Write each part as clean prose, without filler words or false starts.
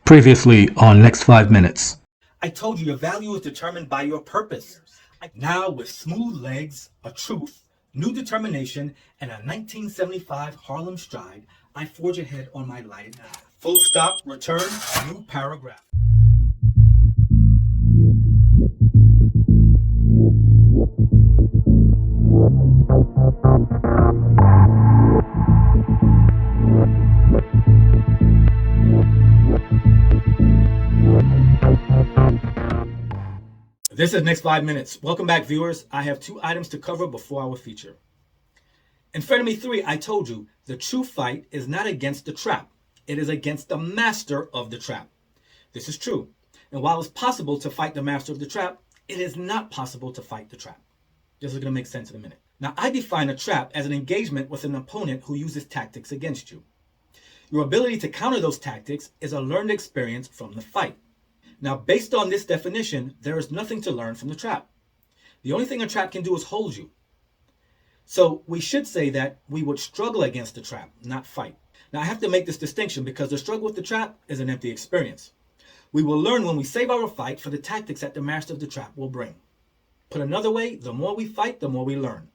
Previously on Next 5 Minutes. I told you your value is determined by your purpose. Now, with smooth legs, a truth, new determination, and a 1975 Harlem stride, I forge ahead on my lighted path. Full stop, return, new paragraph. This is Next 5 Minutes. Welcome back, viewers. I have two items to cover before our feature. In Frenemy 3, I told you the true fight is not against the trap. It is against the master of the trap. This is true. And while it's possible to fight the master of the trap, it is not possible to fight the trap. This is going to make sense in a minute. Now, I define a trap as an engagement with an opponent who uses tactics against you. Your ability to counter those tactics is a learned experience from the fight. Now, based on this definition, there is nothing to learn from the trap. The only thing a trap can do is hold you. So we should say that we would struggle against the trap, not fight. Now, I have to make this distinction because the struggle with the trap is an empty experience. We will learn when we save our fight for the tactics that the master of the trap will bring. Put another way, the more we fight, the more we learn.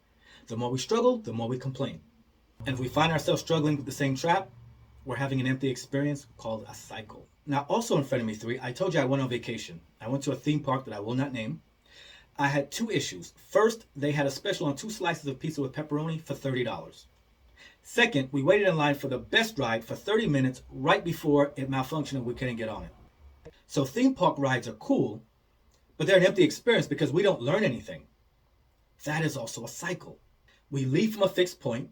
The more we struggle, the more we complain. And if we find ourselves struggling with the same trap, we're having an empty experience called a cycle. Now, also in Frenemy 3, I told you I went on vacation. I went to a theme park that I will not name. I had two issues. First, they had a special on 2 slices of pizza with pepperoni for $30. Second, we waited in line for the best ride for 30 minutes right before it malfunctioned and we couldn't get on it. So theme park rides are cool, but they're an empty experience because we don't learn anything. That is also a cycle. We leave from a fixed point.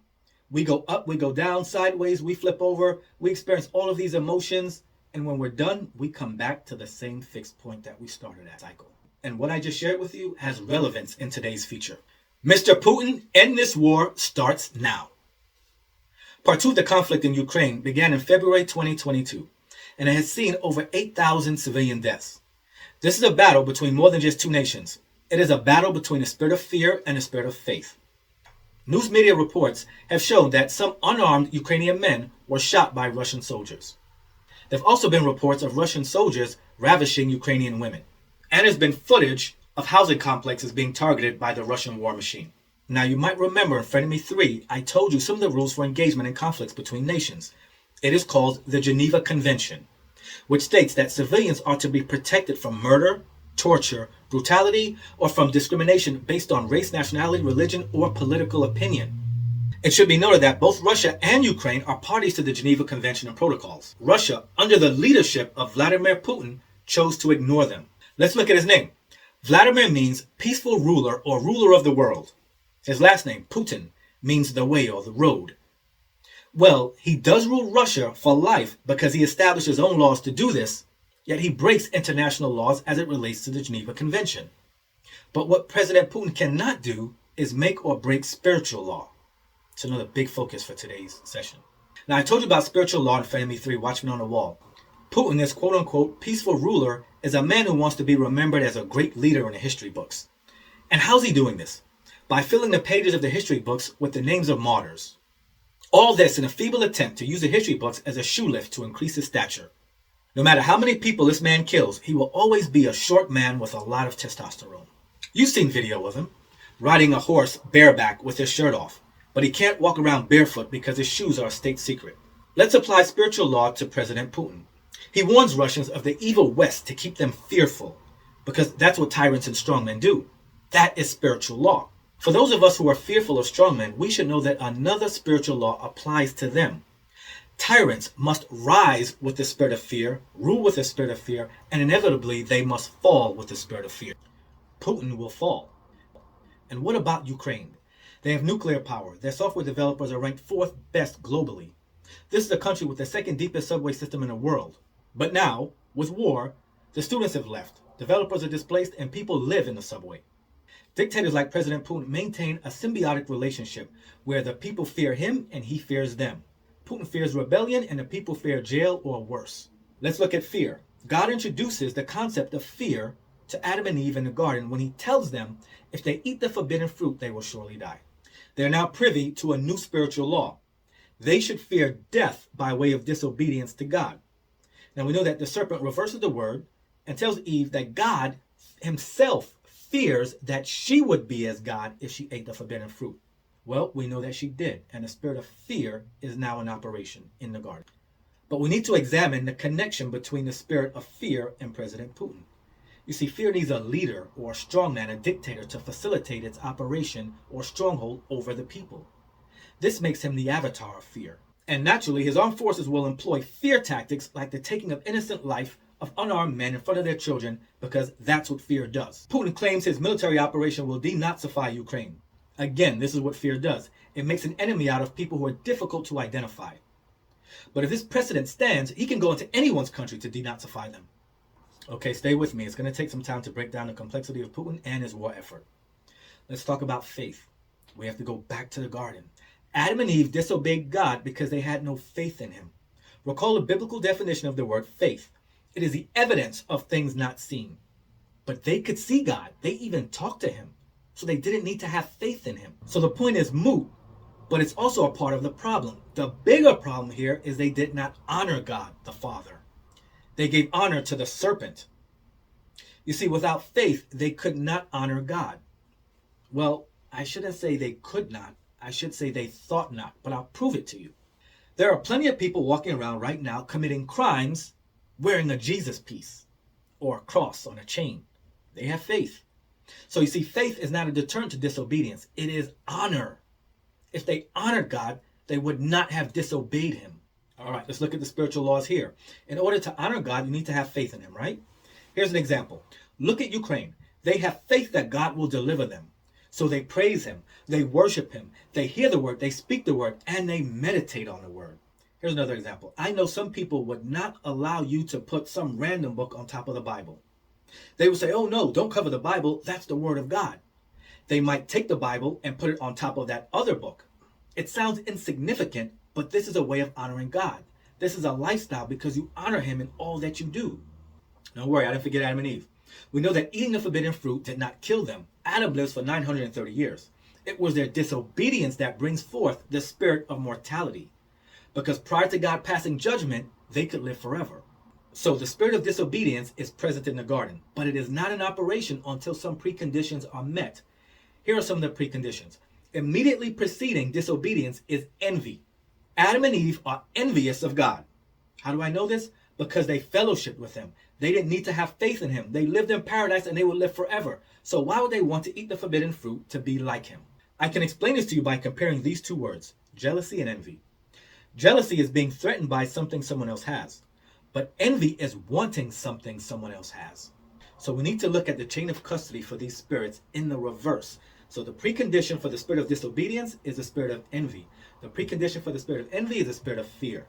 We go up, we go down, sideways, we flip over. We experience all of these emotions. And when we're done, we come back to the same fixed point that we started at cycle. And what I just shared with you has relevance in today's feature. Mr. Putin End This War starts now. Part 2 of the conflict in Ukraine began in February 2022, and it has seen over 8,000 civilian deaths. This is a battle between more than just two nations. It is a battle between a spirit of fear and a spirit of faith. News media reports have shown that some unarmed Ukrainian men were shot by Russian soldiers. There have also been reports of Russian soldiers ravishing Ukrainian women. And there's been footage of housing complexes being targeted by the Russian war machine. Now, you might remember in Frenemy 3, I told you some of the rules for engagement in conflicts between nations. It is called the Geneva Convention, which states that civilians are to be protected from murder, torture, brutality, or from discrimination based on race, nationality, religion, or political opinion. It should be noted that both Russia and Ukraine are parties to the Geneva Convention and protocols. Russia, under the leadership of Vladimir Putin, chose to ignore them. Let's look at his name. Vladimir means peaceful ruler or ruler of the world. His last name, Putin, means the way or the road. Well, he does rule Russia for life because he established his own laws to do this, yet he breaks international laws as it relates to the Geneva Convention. But what President Putin cannot do is make or break spiritual law. It's another big focus for today's session. Now, I told you about spiritual law in Frenemy 3, Watchmen on the Wall. Putin, this quote-unquote peaceful ruler, is a man who wants to be remembered as a great leader in the history books. And how's he doing this? By filling the pages of the history books with the names of martyrs. All this in a feeble attempt to use the history books as a shoe lift to increase his stature. No matter how many people this man kills, he will always be a short man with a lot of testosterone. You've seen video of him, riding a horse bareback with his shirt off. But he can't walk around barefoot because his shoes are a state secret. Let's apply spiritual law to President Putin. He warns Russians of the evil West to keep them fearful, because that's what tyrants and strongmen do. That is spiritual law. For those of us who are fearful of strongmen, we should know that another spiritual law applies to them. Tyrants must rise with the spirit of fear, rule with the spirit of fear, and inevitably they must fall with the spirit of fear. Putin will fall. And what about Ukraine? They have nuclear power. Their software developers are ranked 4th best globally. This is a country with the 2nd deepest subway system in the world. But now, with war, the students have left, developers are displaced, and people live in the subway. Dictators like President Putin maintain a symbiotic relationship where the people fear him and he fears them. Putin fears rebellion and the people fear jail or worse. Let's look at fear. God introduces the concept of fear to Adam and Eve in the garden when he tells them if they eat the forbidden fruit, they will surely die. They are now privy to a new spiritual law. They should fear death by way of disobedience to God. Now we know that the serpent reverses the word and tells Eve that God himself fears that she would be as God if she ate the forbidden fruit. Well, we know that she did, and the spirit of fear is now in operation in the garden. But we need to examine the connection between the spirit of fear and President Putin. You see, fear needs a leader or a strongman, a dictator, to facilitate its operation or stronghold over the people. This makes him the avatar of fear. And naturally, his armed forces will employ fear tactics like the taking of innocent life of unarmed men in front of their children, because that's what fear does. Putin claims his military operation will denazify Ukraine. Again, this is what fear does. It makes an enemy out of people who are difficult to identify. But if this precedent stands, he can go into anyone's country to denazify them. Okay, stay with me. It's going to take some time to break down the complexity of Putin and his war effort. Let's talk about faith. We have to go back to the garden. Adam and Eve disobeyed God because they had no faith in him. Recall the biblical definition of the word faith. It is the evidence of things not seen. But they could see God. They even talked to him. So they didn't need to have faith in him. So the point is moot, but it's also a part of the problem. The bigger problem here is they did not honor God, the Father. They gave honor to the serpent. You see, without faith, they could not honor God. Well, I shouldn't say they could not. I should say they thought not, but I'll prove it to you. There are plenty of people walking around right now committing crimes wearing a Jesus piece or a cross on a chain. They have faith. So you see, faith is not a deterrent to disobedience. It is honor. If they honored God, they would not have disobeyed him. All right, let's look at the spiritual laws here. In order to honor God, you need to have faith in him, right? Here's an example. Look at Ukraine. They have faith that God will deliver them. So they praise him, they worship him, they hear the word, they speak the word, and they meditate on the word. Here's another example. I know some people would not allow you to put some random book on top of the Bible. They would say, oh no, don't cover the Bible, that's the word of God. They might take the Bible and put it on top of that other book. It sounds insignificant, but this is a way of honoring God. This is a lifestyle because you honor him in all that you do. Don't worry, I didn't forget Adam and Eve. We know that eating the forbidden fruit did not kill them. Adam lives for 930 years. It was their disobedience that brings forth the spirit of mortality. Because prior to God passing judgment, they could live forever. So the spirit of disobedience is present in the garden, but it is not in operation until some preconditions are met. Here are some of the preconditions. Immediately preceding disobedience is envy. Adam and Eve are envious of God. How do I know this? Because they fellowshiped with him. They didn't need to have faith in him. They lived in paradise and they would live forever. So why would they want to eat the forbidden fruit to be like him? I can explain this to you by comparing these two words, jealousy and envy. Jealousy is being threatened by something someone else has, but envy is wanting something someone else has. So we need to look at the chain of custody for these spirits in the reverse. So the precondition for the spirit of disobedience is the spirit of envy. The precondition for the spirit of envy is the spirit of fear.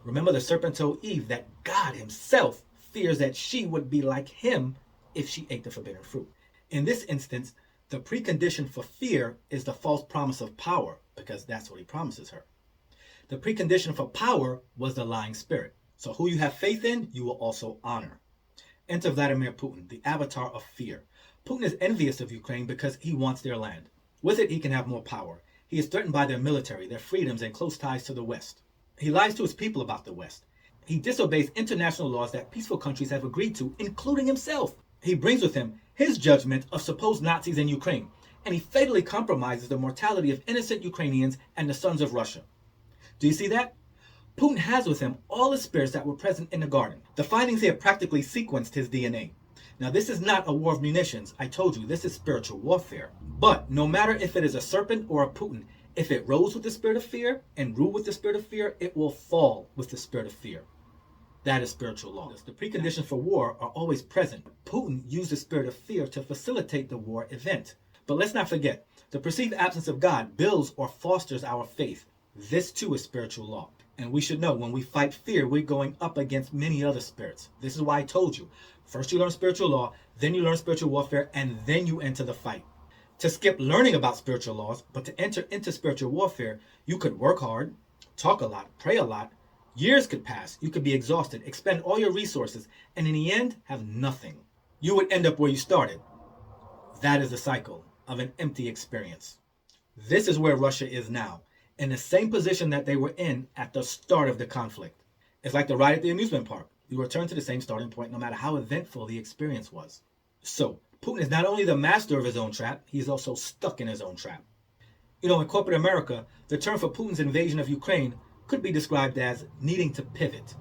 Remember, the serpent told Eve that God himself fears that she would be like him if she ate the forbidden fruit. In this instance, the precondition for fear is the false promise of power, because that's what he promises her. The precondition for power was the lying spirit. So who you have faith in, you will also honor. Enter Vladimir Putin, the avatar of fear. Putin is envious of Ukraine because he wants their land. With it, he can have more power. He is threatened by their military, their freedoms, and close ties to the West. He lies to his people about the West. He disobeys international laws that peaceful countries have agreed to, including himself. He brings with him his judgment of supposed Nazis in Ukraine, and he fatally compromises the mortality of innocent Ukrainians and the sons of Russia. Do you see that? Putin has with him all the spirits that were present in the garden. The findings here practically sequenced his DNA. Now, this is not a war of munitions. I told you, this is spiritual warfare. But no matter if it is a serpent or a Putin, if it rose with the spirit of fear and ruled with the spirit of fear, it will fall with the spirit of fear. That is spiritual law. The preconditions for war are always present. Putin used the spirit of fear to facilitate the war event. But let's not forget, the perceived absence of God builds or fosters our faith. This too is spiritual law. And we should know when we fight fear, we're going up against many other spirits. This is why I told you, first you learn spiritual law, then you learn spiritual warfare, and then you enter the fight. To skip learning about spiritual laws, but to enter into spiritual warfare, you could work hard, talk a lot, pray a lot. Years could pass. You could be exhausted, expend all your resources, and in the end, have nothing. You would end up where you started. That is the cycle of an empty experience. This is where Russia is now, in the same position that they were in at the start of the conflict. It's like the ride at the amusement park. You return to the same starting point no matter how eventful the experience was. So, Putin is not only the master of his own trap, he is also stuck in his own trap. You know, in corporate America, the term for Putin's invasion of Ukraine could be described as needing to pivot.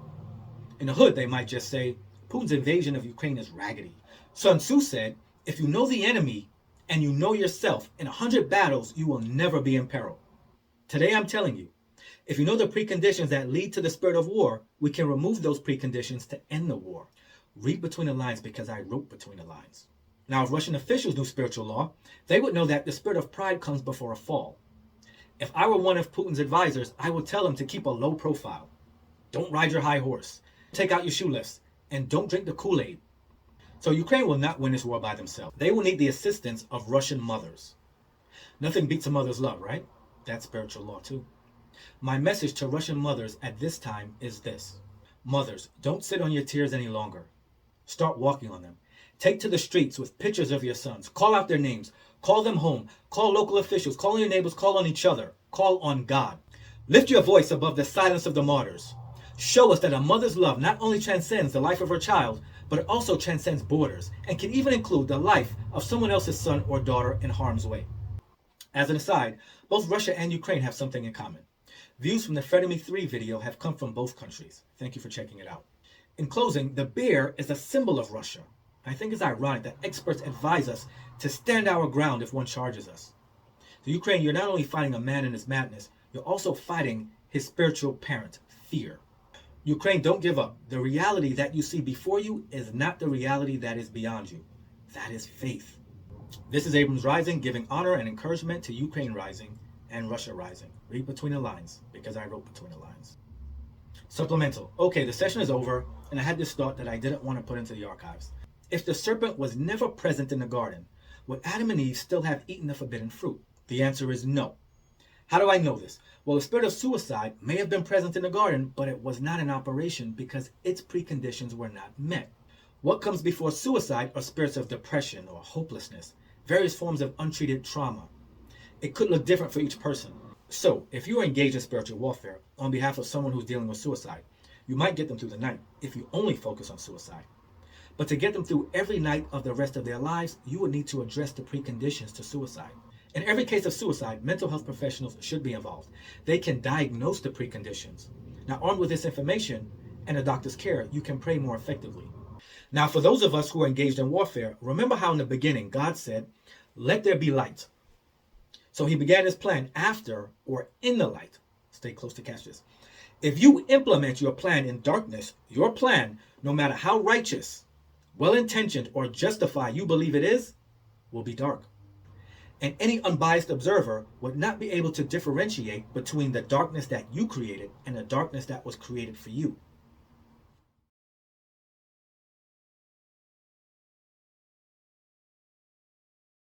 In the hood, they might just say, Putin's invasion of Ukraine is raggedy. Sun Tzu said, if you know the enemy and you know yourself, in 100 battles, you will never be in peril. Today, I'm telling you, if you know the preconditions that lead to the spirit of war, we can remove those preconditions to end the war. Read between the lines because I wrote between the lines. Now, if Russian officials knew spiritual law, they would know that the spirit of pride comes before a fall. If I were one of Putin's advisors, I would tell him to keep a low profile. Don't ride your high horse. Take out your shoe lifts. And don't drink the Kool-Aid. So Ukraine will not win this war by themselves. They will need the assistance of Russian mothers. Nothing beats a mother's love, right? That's spiritual law too. My message to Russian mothers at this time is this. Mothers, don't sit on your tears any longer. Start walking on them. Take to the streets with pictures of your sons. Call out their names. Call them home. Call local officials. Call on your neighbors. Call on each other. Call on God. Lift your voice above the silence of the martyrs. Show us that a mother's love not only transcends the life of her child, but it also transcends borders and can even include the life of someone else's son or daughter in harm's way. As an aside, both Russia and Ukraine have something in common. Views from the Frenemy 3 video have come from both countries. Thank you for checking it out. In closing, the bear is a symbol of Russia. I think it's ironic that experts advise us to stand our ground if one charges us. So Ukraine, you're not only fighting a man in his madness, you're also fighting his spiritual parent, fear. Ukraine, don't give up. The reality that you see before you is not the reality that is beyond you. That is faith. This is Abrams Rising, giving honor and encouragement to Ukraine Rising and Russia Rising. Read between the lines, because I wrote between the lines. Supplemental. Okay, the session is over, and I had this thought that I didn't want to put into the archives. If the serpent was never present in the garden, would Adam and Eve still have eaten the forbidden fruit? The answer is no. How do I know this? Well, the spirit of suicide may have been present in the garden, but it was not in operation because its preconditions were not met. What comes before suicide are spirits of depression or hopelessness, various forms of untreated trauma. It could look different for each person. So, if you are engaged in spiritual warfare on behalf of someone who's dealing with suicide, you might get them through the night if you only focus on suicide. But to get them through every night of the rest of their lives, you would need to address the preconditions to suicide. In every case of suicide, mental health professionals should be involved. They can diagnose the preconditions. Now, armed with this information and a doctor's care, you can pray more effectively. Now, for those of us who are engaged in warfare, remember how in the beginning God said, "Let there be light." So he began his plan after or in the light. Stay close to catch this. If you implement your plan in darkness, your plan, no matter how righteous, well-intentioned, or justified you believe it is, will be dark. And any unbiased observer would not be able to differentiate between the darkness that you created and the darkness that was created for you.